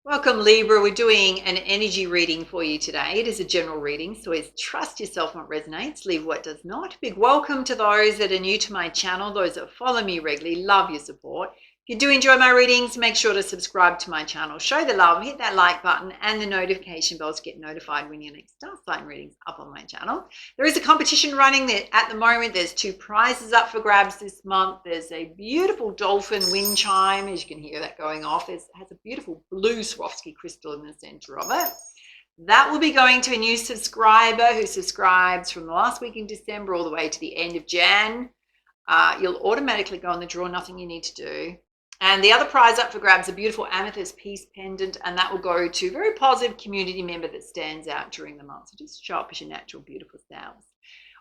Welcome, Libra. We're doing an energy reading for you today. It is a general reading, so it's trust yourself what resonates, leave what does not. Big welcome to those that are new to my channel, those that follow me regularly. Love your support. If you do enjoy my readings, make sure to subscribe to my channel. Show the love, hit that like button and the notification bell to get notified when your next star sign readings up on my channel. There is a competition running there at the moment. There's 2 prizes up for grabs this month. There's a beautiful dolphin wind chime, as you can hear that going off. It has a beautiful blue Swarovski crystal in the center of it. That will be going to a new subscriber who subscribes from the last week in December all the way to the end of Jan. You'll automatically go on the draw, nothing you need to do. And the other prize up for grabs, a beautiful amethyst peace pendant, and that will go to a very positive community member that stands out during the month. So just show up as your natural, beautiful selves.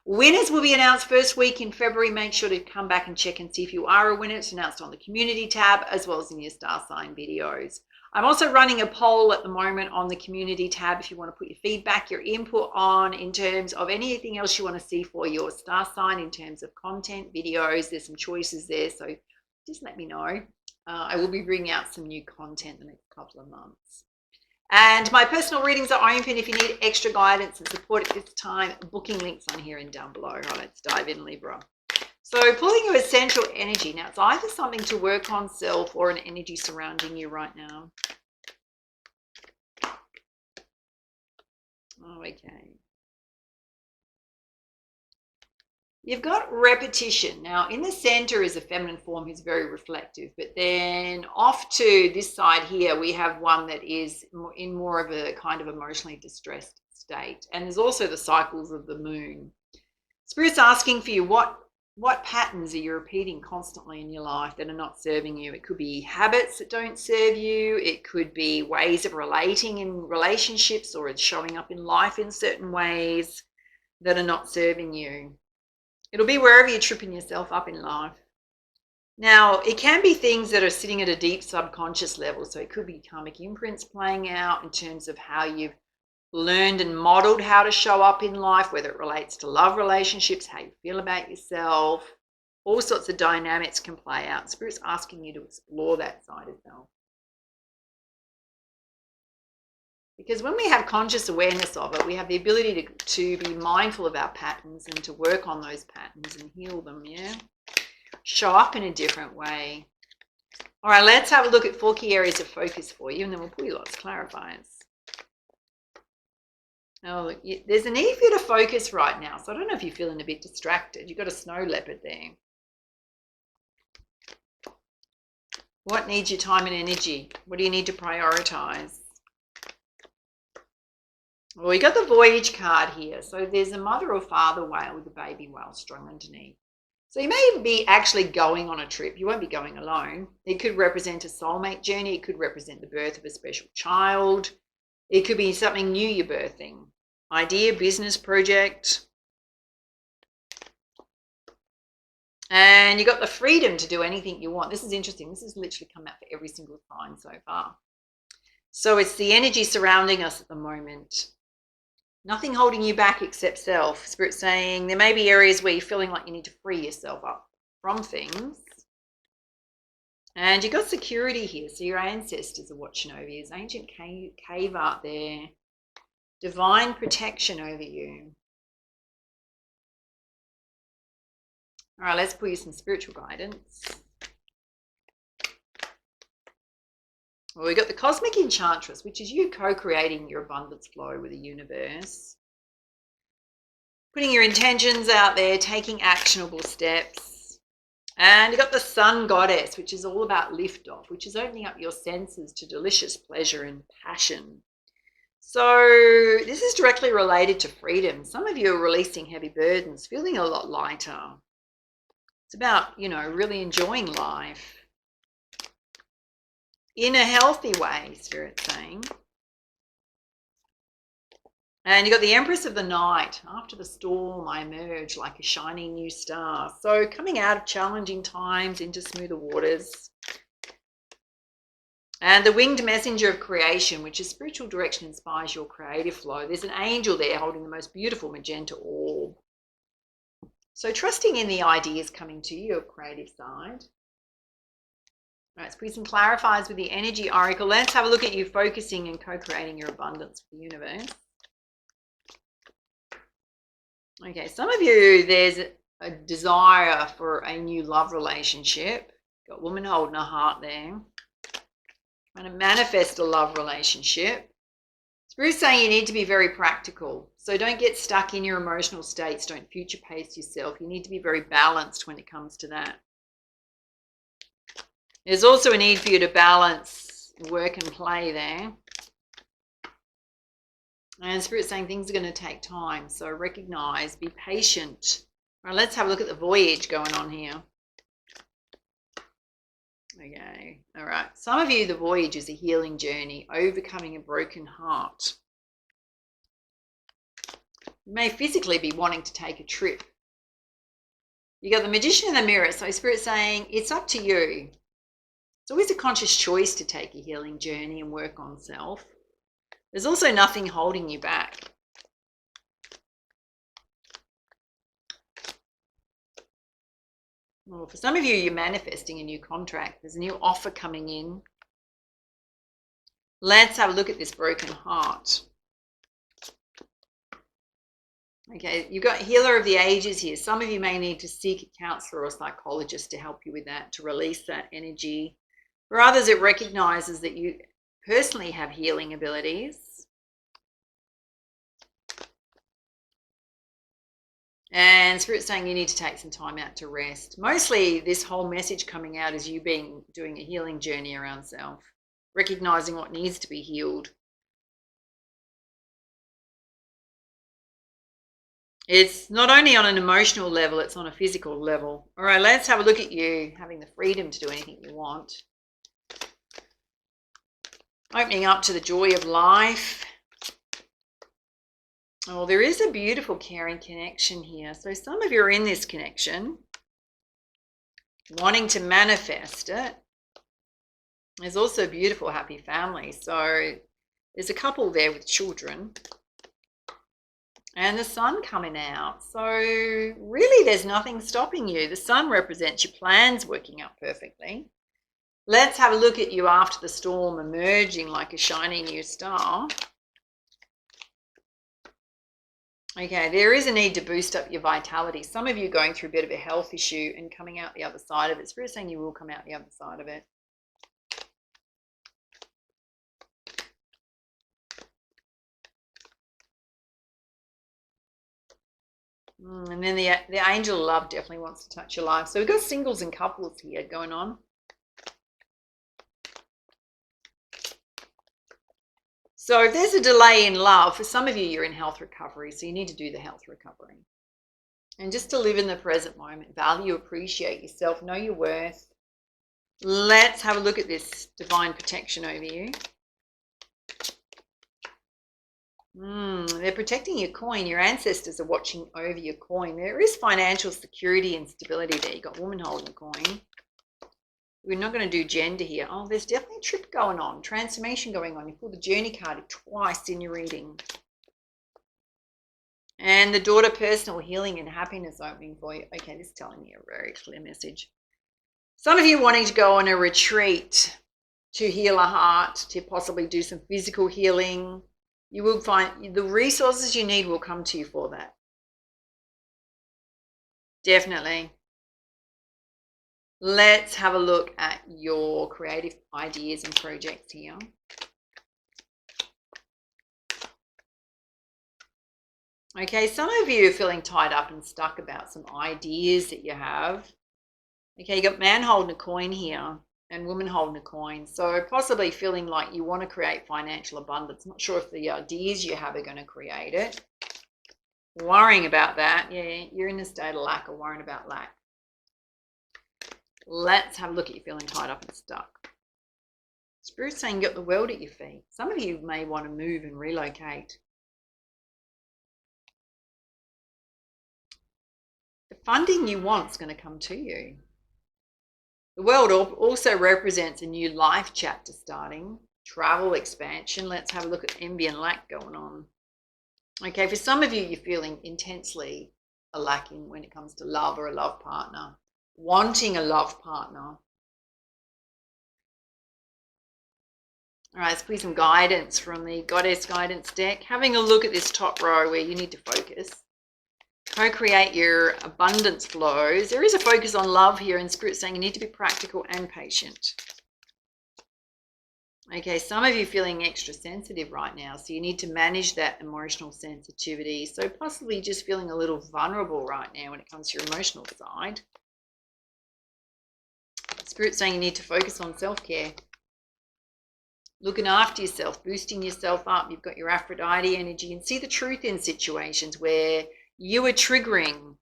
Winners will be announced first week in February. Make sure to come back and check and see if you are a winner. It's announced on the community tab as well as in your star sign videos. I'm also running a poll at the moment on the community tab if you want to put your feedback, your input on in terms of anything else you want to see for your star sign in terms of content, videos. There's some choices there, so just let me know. I will be bringing out some new content the next couple of months. And my personal readings are open if you need extra guidance and support at this time. Booking links on here and down below. All right, let's dive in, Libra. So pulling your essential energy. Now, it's either something to work on self or an energy surrounding you right now. Oh, okay. You've got repetition. Now, in the center is a feminine form who's very reflective, but then off to this side here, we have one that is in more of a kind of emotionally distressed state. And there's also the cycles of the moon. Spirit's asking for you, what patterns are you repeating constantly in your life that are not serving you? It could be habits that don't serve you. It could be ways of relating in relationships or it's showing up in life in certain ways that are not serving you. It'll be wherever you're tripping yourself up in life. Now, it can be things that are sitting at a deep subconscious level. So it could be karmic imprints playing out in terms of how you've learned and modeled how to show up in life, whether it relates to love relationships, how you feel about yourself. All sorts of dynamics can play out. Spirit's asking you to explore that side of self. Because when we have conscious awareness of it, we have the ability to be mindful of our patterns and to work on those patterns and heal them, yeah? Show up in a different way. All right, let's have a look at 4 key areas of focus for you, and then we'll pull you lots of clarifiers. Oh, look, there's a need for you to focus right now. So I don't know if you're feeling a bit distracted. You've got a snow leopard there. What needs your time and energy? What do you need to prioritize? Well, we got the voyage card here. So there's a mother or father whale with a baby whale strung underneath. So you may be actually going on a trip. You won't be going alone. It could represent a soulmate journey. It could represent the birth of a special child. It could be something new you're birthing. Idea, business, project. And you got the freedom to do anything you want. This is interesting. This has literally come out for every single sign so far. So it's the energy surrounding us at the moment. Nothing holding you back except self. Spirit saying there may be areas where you're feeling like you need to free yourself up from things. And you've got security here. So your ancestors are watching over you. There's ancient cave out there. Divine protection over you. All right, let's pull you some spiritual guidance. Well, we've got the Cosmic Enchantress, which is you co-creating your abundance flow with the universe. Putting your intentions out there, taking actionable steps. And you've got the Sun Goddess, which is all about lift-off, which is opening up your senses to delicious pleasure and passion. So this is directly related to freedom. Some of you are releasing heavy burdens, feeling a lot lighter. It's about, really enjoying life. In a healthy way, Spirit's saying. And you've got the Empress of the Night. After the storm, I emerge like a shining new star. So coming out of challenging times into smoother waters. And the Winged Messenger of Creation, which is spiritual direction, inspires your creative flow. There's an angel there holding the most beautiful magenta orb. So trusting in the ideas coming to you, your creative side. All right, Spirit clarifies with the energy oracle. Let's have a look at you focusing and co-creating your abundance with the universe. Okay, some of you, there's a desire for a new love relationship. Got woman holding her heart there. Trying to manifest a love relationship. Spirit's saying you need to be very practical. So don't get stuck in your emotional states. Don't future pace yourself. You need to be very balanced when it comes to that. There's also a need for you to balance work and play there. And Spirit's saying things are going to take time. So recognize, be patient. All right, let's have a look at the voyage going on here. Okay, all right. Some of you, the voyage is a healing journey, overcoming a broken heart. You may physically be wanting to take a trip. You got the Magician in the mirror. So Spirit's saying it's up to you. It's always a conscious choice to take a healing journey and work on self. There's also nothing holding you back. Well, for some of you, you're manifesting a new contract. There's a new offer coming in. Let's have a look at this broken heart. Okay, you've got healer of the ages here. Some of you may need to seek a counselor or psychologist to help you with that, to release that energy. For others, it recognizes that you personally have healing abilities. And Spirit's saying you need to take some time out to rest. Mostly this whole message coming out is you doing a healing journey around self, recognizing what needs to be healed. It's not only on an emotional level, it's on a physical level. All right, let's have a look at you having the freedom to do anything you want. Opening up to the joy of life. Oh, there is a beautiful caring connection here. So some of you are in this connection, wanting to manifest it. There's also a beautiful happy family. So there's a couple there with children. And the sun coming out. So really there's nothing stopping you. The sun represents your plans working out perfectly. Let's have a look at you after the storm, emerging like a shiny new star. Okay, there is a need to boost up your vitality. Some of you going through a bit of a health issue and coming out the other side of it. Spirit's saying you will come out the other side of it. And then the angel of love definitely wants to touch your life. So we've got singles and couples here going on. So if there's a delay in love, for some of you, you're in health recovery. So you need to do the health recovery. And just to live in the present moment, value, appreciate yourself, know your worth. Let's have a look at this divine protection over you. They're protecting your coin. Your ancestors are watching over your coin. There is financial security and stability there. You've got a woman holding a coin. We're not going to do gender here. Oh, there's definitely a trip going on, transformation going on. You pull the journey card twice in your reading. And the daughter, personal healing and happiness opening for you. Okay, this is telling me a very clear message. Some of you wanting to go on a retreat to heal a heart, to possibly do some physical healing. You will find the resources you need will come to you for that. Definitely. Let's have a look at your creative ideas and projects here. Okay, some of you are feeling tied up and stuck about some ideas that you have. Okay, you got man holding a coin here and woman holding a coin. So possibly feeling like you want to create financial abundance. Not sure if the ideas you have are going to create it. Worrying about that. Yeah, you're in a state of lack or worrying about lack. Let's have a look at you feeling tied up and stuck. Spirit's saying you got the world at your feet. Some of you may want to move and relocate. The funding you want is going to come to you. The world also represents a new life chapter starting, travel expansion. Let's have a look at envy and lack going on. Okay, for some of you, you're feeling intensely lacking when it comes to love or a love partner. Wanting a love partner. All right, let's put some guidance from the Goddess Guidance deck. Having a look at this top row where you need to focus. Co-create your abundance flows. There is a focus on love here, and Spirit saying you need to be practical and patient. Okay, some of you feeling extra sensitive right now, so you need to manage that emotional sensitivity. So possibly just feeling a little vulnerable right now when it comes to your emotional side. Spirit saying you need to focus on self-care. Looking after yourself, boosting yourself up. You've got your Aphrodite energy, and see the truth in situations where you are triggering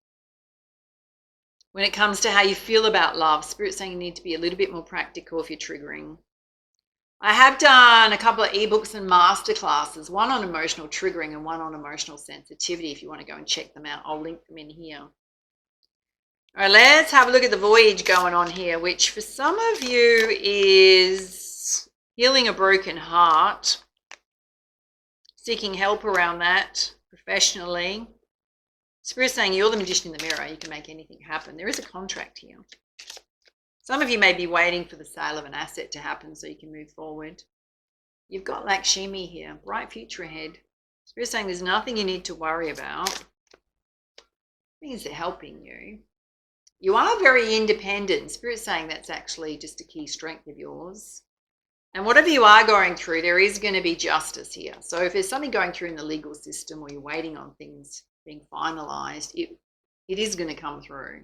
when it comes to how you feel about love. Spirit saying you need to be a little bit more practical if you're triggering. I have done a couple of ebooks and masterclasses, one on emotional triggering and one on emotional sensitivity. If you want to go and check them out, I'll link them in here. All right, let's have a look at the voyage going on here, which for some of you is healing a broken heart, seeking help around that professionally. Spirit saying you're the magician in the mirror. You can make anything happen. There is a contract here. Some of you may be waiting for the sale of an asset to happen so you can move forward. You've got Lakshmi here, bright future ahead. Spirit saying there's nothing you need to worry about. Things are helping you. You are very independent. Spirit saying that's actually just a key strength of yours. And whatever you are going through, there is going to be justice here. So if there's something going through in the legal system or you're waiting on things being finalized, it is going to come through.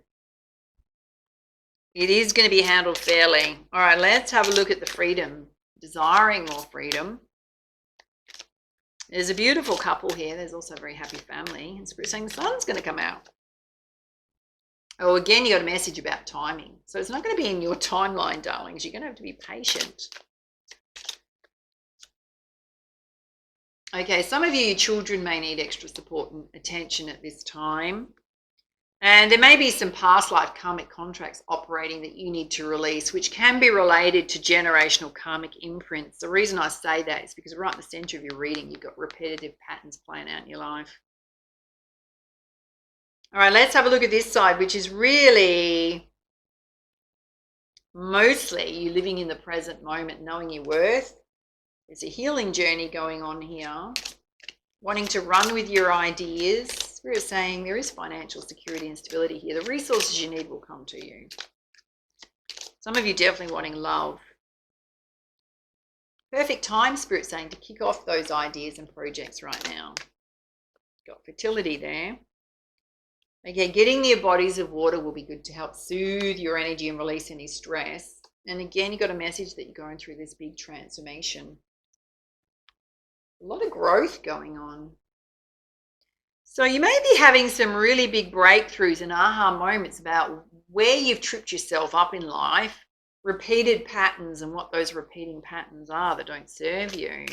It is going to be handled fairly. All right, let's have a look at the freedom. Desiring more freedom. There's a beautiful couple here. There's also a very happy family. And Spirit saying the sun's going to come out. Oh, again, you got a message about timing. So it's not going to be in your timeline, darlings. You're going to have to be patient. Okay, some of you, your children may need extra support and attention at this time. And there may be some past life karmic contracts operating that you need to release, which can be related to generational karmic imprints. The reason I say that is because right in the center of your reading, you've got repetitive patterns playing out in your life. All right, let's have a look at this side, which is really mostly you living in the present moment, knowing your worth. There's a healing journey going on here, wanting to run with your ideas. Spirit saying there is financial security and stability here. The resources you need will come to you. Some of you definitely wanting love. Perfect time, Spirit saying, to kick off those ideas and projects right now. Got fertility there. Okay, getting near bodies of water will be good to help soothe your energy and release any stress. And again, you got a message that you're going through this big transformation. A lot of growth going on. So you may be having some really big breakthroughs and aha moments about where you've tripped yourself up in life, repeated patterns and what those repeating patterns are that don't serve you.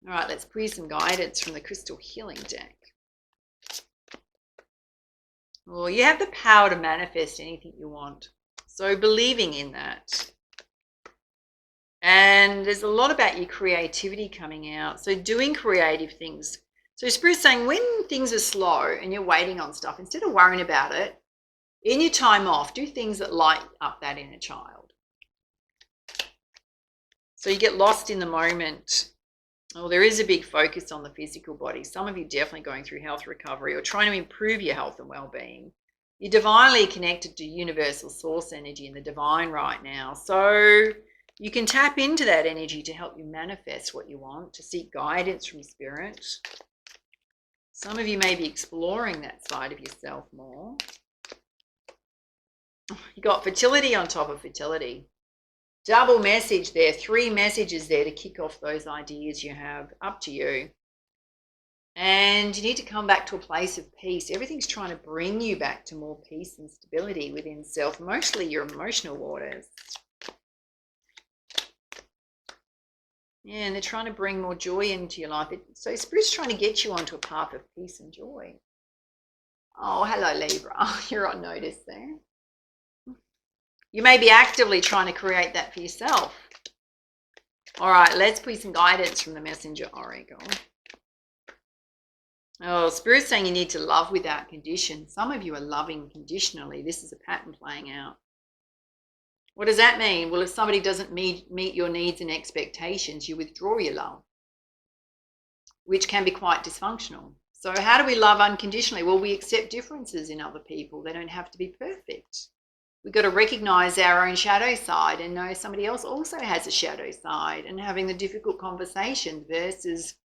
All right, let's pull some guidance from the Crystal Healing deck. Well, you have the power to manifest anything you want. So believing in that. And there's a lot about your creativity coming out. So doing creative things. So Spirit's saying when things are slow and you're waiting on stuff, instead of worrying about it, in your time off, do things that light up that inner child. So you get lost in the moment. Well, there is a big focus on the physical body. Some of you definitely going through health recovery or trying to improve your health and well-being. You're divinely connected to universal source energy and the divine right now. So you can tap into that energy to help you manifest what you want, to seek guidance from Spirit. Some of you may be exploring that side of yourself more. You got fertility on top of fertility. Double message there, 3 messages there to kick off those ideas you have. Up to you. And you need to come back to a place of peace. Everything's trying to bring you back to more peace and stability within self, mostly your emotional waters. Yeah, and they're trying to bring more joy into your life. So Spirit's trying to get you onto a path of peace and joy. Oh, hello, Libra. You're on notice there. You may be actively trying to create that for yourself. All right, let's put some guidance from the Messenger Oracle. Oh, Spirit's saying you need to love without condition. Some of you are loving conditionally. This is a pattern playing out. What does that mean? Well, if somebody doesn't meet your needs and expectations, you withdraw your love, which can be quite dysfunctional. So how do we love unconditionally? Well, we accept differences in other people. They don't have to be perfect. We've got to recognize our own shadow side and know somebody else also has a shadow side, and having the difficult conversation versus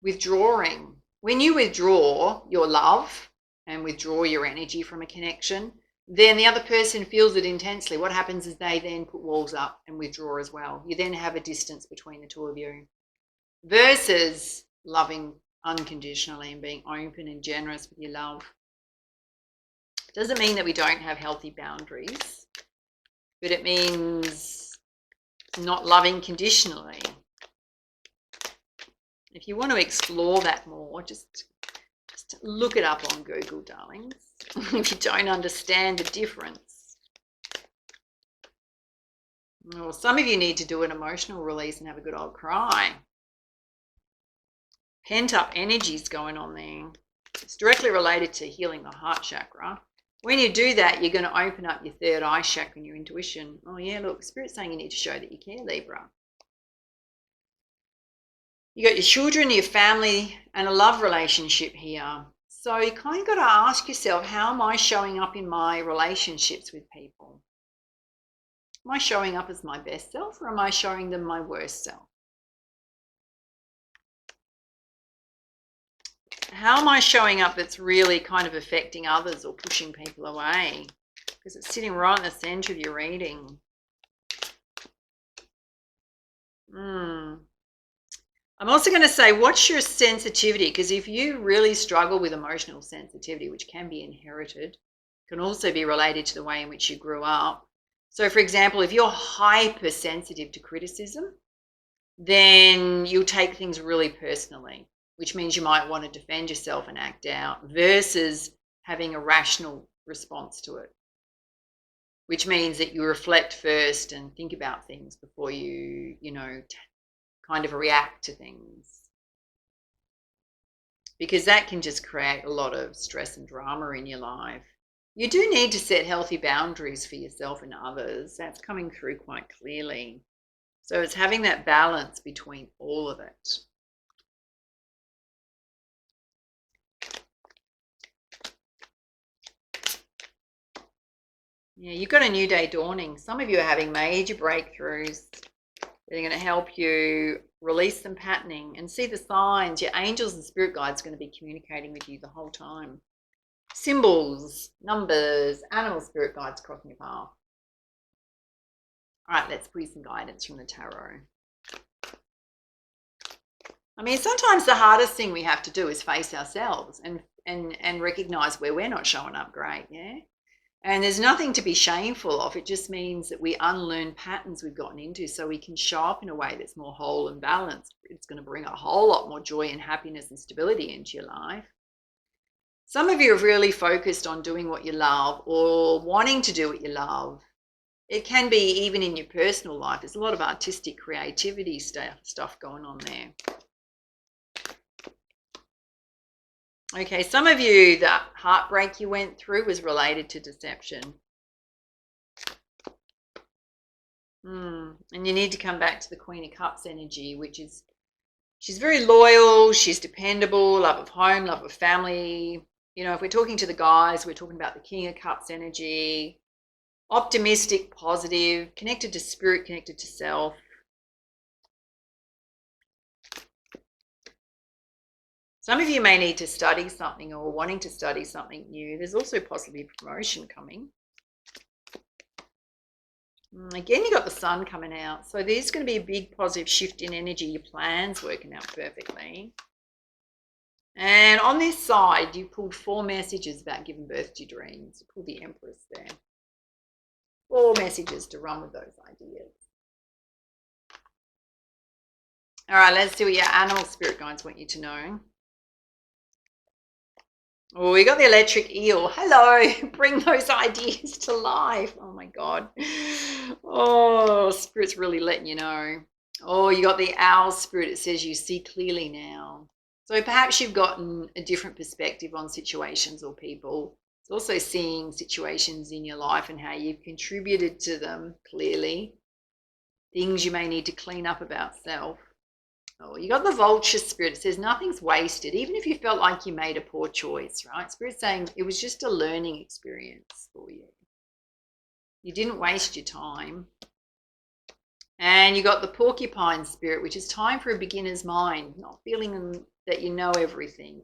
withdrawing. When you withdraw your love and withdraw your energy from a connection, then the other person feels it intensely. What happens is they then put walls up and withdraw as well. You then have a distance between the two of you. Versus loving unconditionally and being open and generous with your love. It doesn't mean that we don't have healthy boundaries, but it means not loving conditionally. If you want to explore that more, just look it up on Google, darlings. If you don't understand the difference. Well, some of you need to do an emotional release and have a good old cry. Pent-up energies going on there. It's directly related to healing the heart chakra. When you do that, you're going to open up your third eye chakra and your intuition. Oh yeah, look, Spirit's saying you need to show that you care, Libra. You got your children, your family, and a love relationship here. So you kind of got to ask yourself, how am I showing up in my relationships with people? Am I showing up as my best self, or am I showing them my worst self? How am I showing up that's really kind of affecting others or pushing people away? Because it's sitting right in the center of your reading. I'm also going to say, what's your sensitivity? Because if you really struggle with emotional sensitivity, which can be inherited, can also be related to the way in which you grew up. So, for example, if you're hypersensitive to criticism, then you'll take things really personally, which means you might want to defend yourself and act out versus having a rational response to it, which means that you reflect first and think about things before you kind of react to things, because that can just create a lot of stress and drama in your life. You do need to set healthy boundaries for yourself and others. That's coming through quite clearly. So it's having that balance between all of it. Yeah, you've got a new day dawning. Some of you are having major breakthroughs. They're going to help you release some patterning and see the signs. Your angels and spirit guides are going to be communicating with you the whole time. Symbols, numbers, animal spirit guides crossing your path. All right, let's pull some guidance from the tarot. I mean, sometimes the hardest thing we have to do is face ourselves and recognize where we're not showing up great, yeah? And there's nothing to be shameful of. It just means that we unlearn patterns we've gotten into so we can show up in a way that's more whole and balanced. It's going to bring a whole lot more joy and happiness and stability into your life. Some of you have really focused on doing what you love or wanting to do what you love. It can be even in your personal life. There's a lot of artistic creativity stuff going on there. Okay, some of you, the heartbreak you went through was related to deception. And you need to come back to the Queen of Cups energy, which is, she's very loyal, she's dependable, love of home, love of family. You know, if we're talking to the guys, we're talking about the King of Cups energy. Optimistic, positive, connected to spirit, connected to self. Some of you may need to study something or wanting to study something new. There's also possibly promotion coming. Again, you got the sun coming out. So there's going to be a big positive shift in energy. Your plan's working out perfectly. And on this side, you pulled 4 messages about giving birth to your dreams. You pulled the Empress there. 4 messages to run with those ideas. All right, let's see what your animal spirit guides want you to know. Oh, we got the electric eel. Hello, bring those ideas to life. Oh my God. Oh, Spirit's really letting you know. Oh, you got the owl spirit. It says you see clearly now. So perhaps you've gotten a different perspective on situations or people, It's also seeing situations in your life and how you've contributed to them clearly. Things you may need to clean up about self. Oh, you got the vulture spirit. It says nothing's wasted, even if you felt like you made a poor choice, right? Spirit's saying it was just a learning experience for you. You didn't waste your time. And you got the porcupine spirit, which is time for a beginner's mind, not feeling that you know everything.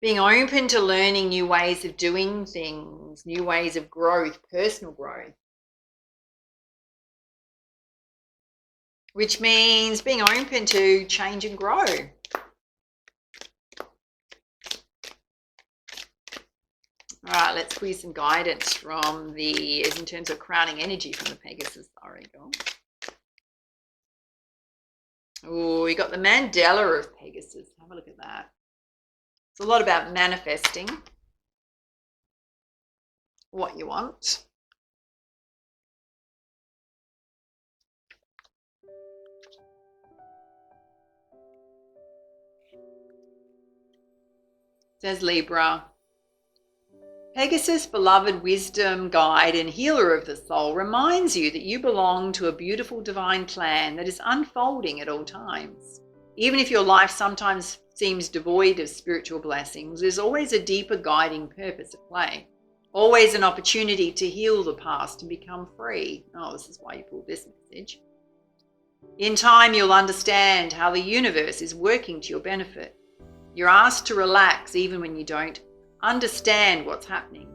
Being open to learning new ways of doing things, new ways of growth, personal growth. Which means being open to change and grow. All right, let's squeeze some guidance from in terms of crowning energy from the Pegasus Oracle. Oh, you got the Mandala of Pegasus. Have a look at that. It's a lot about manifesting what you want. Says Libra. Pegasus, beloved wisdom, guide, and healer of the soul, reminds you that you belong to a beautiful divine plan that is unfolding at all times. Even if your life sometimes seems devoid of spiritual blessings, there's always a deeper guiding purpose at play. Always an opportunity to heal the past and become free. Oh, this is why you pulled this message. In time, you'll understand how the universe is working to your benefit. You're asked to relax even when you don't understand what's happening.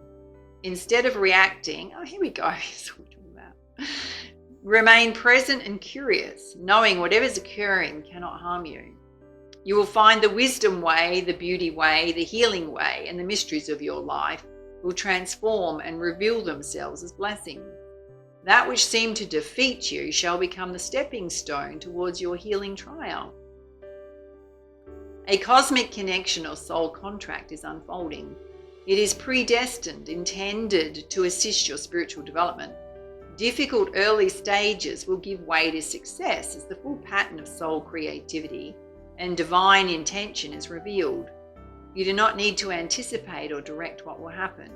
Instead of reacting, oh, here we go. That's what we're talking about. Remain present and curious, knowing whatever's occurring cannot harm you. You will find the wisdom way, the beauty way, the healing way, and the mysteries of your life will transform and reveal themselves as blessings. That which seemed to defeat you shall become the stepping stone towards your healing triumph. A cosmic connection or soul contract is unfolding. It is predestined, intended to assist your spiritual development. Difficult early stages will give way to success as the full pattern of soul creativity and divine intention is revealed. You do not need to anticipate or direct what will happen.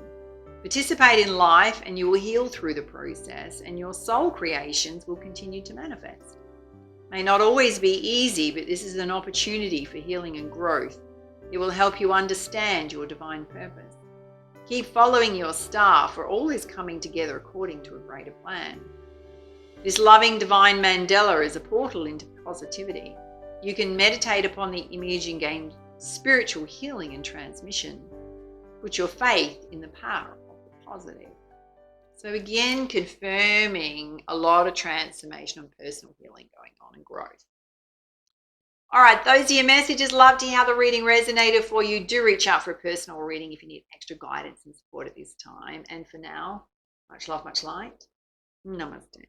Participate in life and you will heal through the process, and your soul creations will continue to manifest. May not always be easy, but this is an opportunity for healing and growth. It will help you understand your divine purpose. Keep following your star, for all is coming together according to a greater plan. This loving divine mandala is a portal into positivity. You can meditate upon the image and gain spiritual healing and transmission. Put your faith in the power of the positive. So again, confirming a lot of transformation and personal healing going on and growth. All right, those are your messages. Love to hear how the reading resonated for you. Do reach out for a personal reading if you need extra guidance and support at this time. And for now, much love, much light. Namaste.